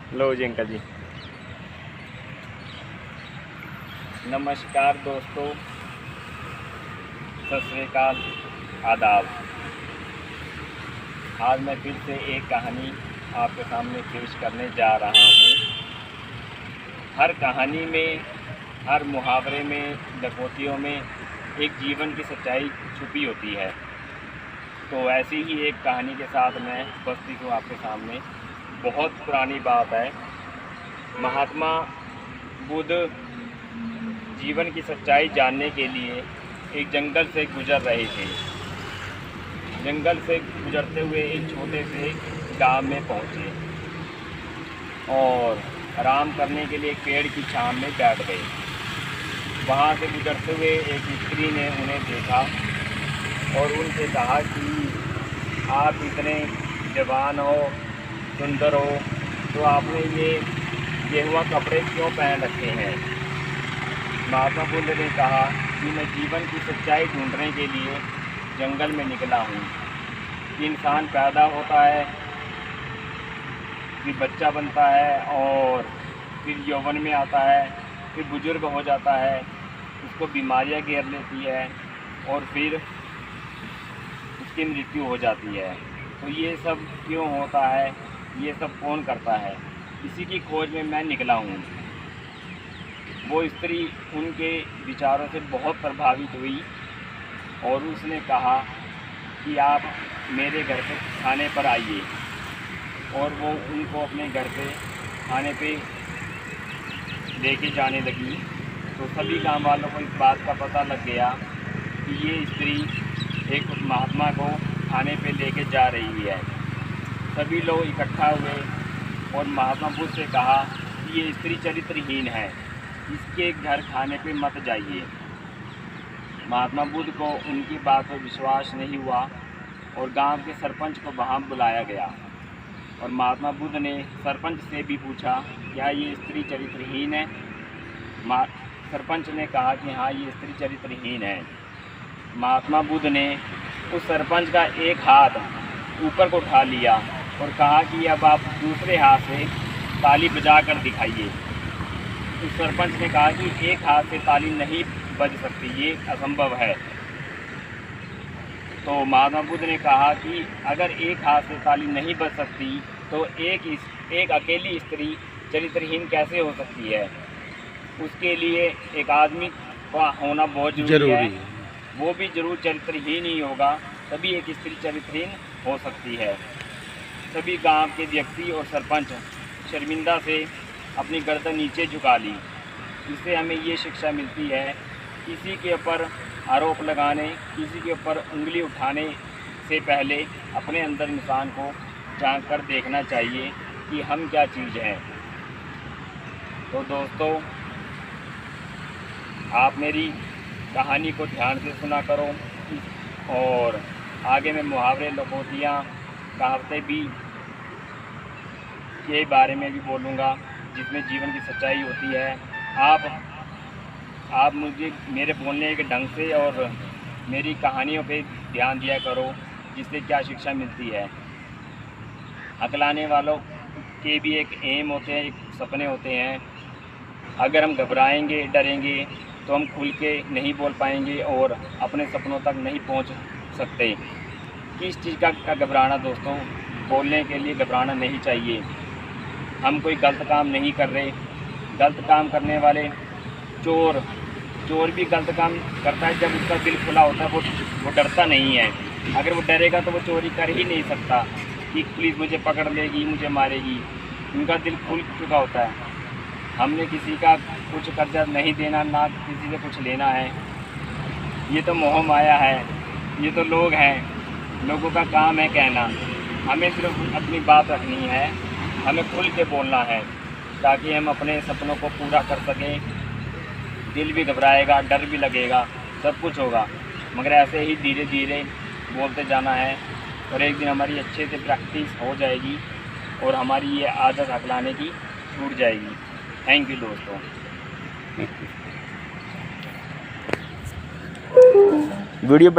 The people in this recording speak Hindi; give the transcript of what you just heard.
लो जी अंकल जी। नमस्कार दोस्तों, सत श्री अकाल, आदाब। आज मैं फिर से एक कहानी आपके सामने पेश करने जा रहा हूँ। हर कहानी में, हर मुहावरे में, डकैतियों में एक जीवन की सच्चाई छुपी होती है। तो ऐसी ही एक कहानी के साथ मैं उपस्थित हूँ आपके सामने। बहुत पुरानी बात है। महात्मा बुद्ध जीवन की सच्चाई जानने के लिए एक जंगल से गुजर रहे थे। जंगल से गुजरते हुए एक छोटे से गांव में पहुंचे और आराम करने के लिए एक पेड़ की छांव में बैठ गए। वहां से गुजरते हुए एक स्त्री ने उन्हें देखा और उनसे कहा कि आप इतने जवान हो, सुंदर हो, तो आपने ये गेरुआ कपड़े क्यों पहन रखे हैं? महात्मा बुद्ध ने कहा कि मैं जीवन की सच्चाई ढूंढने के लिए जंगल में निकला हूँ। इंसान पैदा होता है, फिर बच्चा बनता है और फिर यौवन में आता है, फिर बुजुर्ग हो जाता है, उसको बीमारियाँ घेर लेती है और फिर उसकी मृत्यु हो जाती है। तो ये सब क्यों होता है? ये सब कौन करता है? इसी की खोज में मैं निकला हूँ। वो स्त्री उनके विचारों से बहुत प्रभावित हुई और उसने कहा कि आप मेरे घर पे खाने पर आइए। और वो उनको अपने घर पे खाने पे लेके जाने लगी। तो सभी गांव वालों को इस बात का पता लग गया कि ये स्त्री एक महात्मा को खाने पे लेके जा रही है। सभी लोग इकट्ठा हुए और महात्मा बुद्ध से कहा कि ये स्त्री चरित्रहीन है, इसके घर खाने पे मत जाइए। महात्मा बुद्ध को उनकी बात पर विश्वास नहीं हुआ और गांव के सरपंच को वहां बुलाया गया। और महात्मा बुद्ध ने सरपंच से भी पूछा, क्या ये स्त्री चरित्रहीन है? सरपंच ने कहा कि हाँ, ये स्त्री चरित्रहीन है। महात्मा बुद्ध ने उस सरपंच का एक हाथ ऊपर को उठा लिया और कहा कि अब आप दूसरे हाथ से ताली बजा कर दिखाइए। उस सरपंच ने कहा कि एक हाथ से ताली नहीं बज सकती, ये असंभव है। तो महात्मा बुद्ध ने कहा कि अगर एक हाथ से ताली नहीं बज सकती तो एक अकेली स्त्री चरित्रहीन कैसे हो सकती है? उसके लिए एक आदमी का होना बहुत जरूरी है। वो भी जरूर चरित्रहीन ही होगा, तभी एक स्त्री चरित्रहीन हो सकती है। सभी गांव के व्यक्ति और सरपंच शर्मिंदा से अपनी गर्दन नीचे झुका ली। इससे हमें ये शिक्षा मिलती है, किसी के ऊपर आरोप लगाने, किसी के ऊपर उंगली उठाने से पहले अपने अंदर इंसान को झांक कर देखना चाहिए कि हम क्या चीज़ हैं। तो दोस्तों, आप मेरी कहानी को ध्यान से सुना करो और आगे मैं मुहावरे, लोकोक्तियाँ, कहावतें भी के बारे में भी बोलूँगा जिसमें जीवन की सच्चाई होती है। आप मुझे मेरे बोलने के ढंग से और मेरी कहानियों पे ध्यान दिया करो, जिससे क्या शिक्षा मिलती है। अकलाने वालों के भी एक एम होते हैं, एक सपने होते हैं। अगर हम घबराएंगे, डरेंगे तो हम खुल के नहीं बोल पाएंगे और अपने सपनों तक नहीं पहुंच सकते। किस चीज़ का घबराना दोस्तों? बोलने के लिए घबराना नहीं चाहिए। हम कोई गलत काम नहीं कर रहे। गलत काम करने वाले चोर भी गलत काम करता है जब उसका दिल खुला होता है। वो डरता नहीं है। अगर वो डरेगा तो वो चोरी कर ही नहीं सकता कि पुलिस मुझे पकड़ लेगी, मुझे मारेगी। उनका दिल खुल चुका होता है। हमने किसी का कुछ कर्जा नहीं देना, ना किसी से कुछ लेना है। ये तो मोह माया है, ये तो लोग हैं, लोगों का काम है कहना। हमें सिर्फ अपनी बात रखनी है, हमें खुल के बोलना है ताकि हम अपने सपनों को पूरा कर सकें। दिल भी घबराएगा, डर भी लगेगा, सब कुछ होगा, मगर ऐसे ही धीरे धीरे बोलते जाना है और एक दिन हमारी अच्छे से प्रैक्टिस हो जाएगी और हमारी ये आदत हकलाने की छूट जाएगी। थैंक यू दोस्तों। वीडियो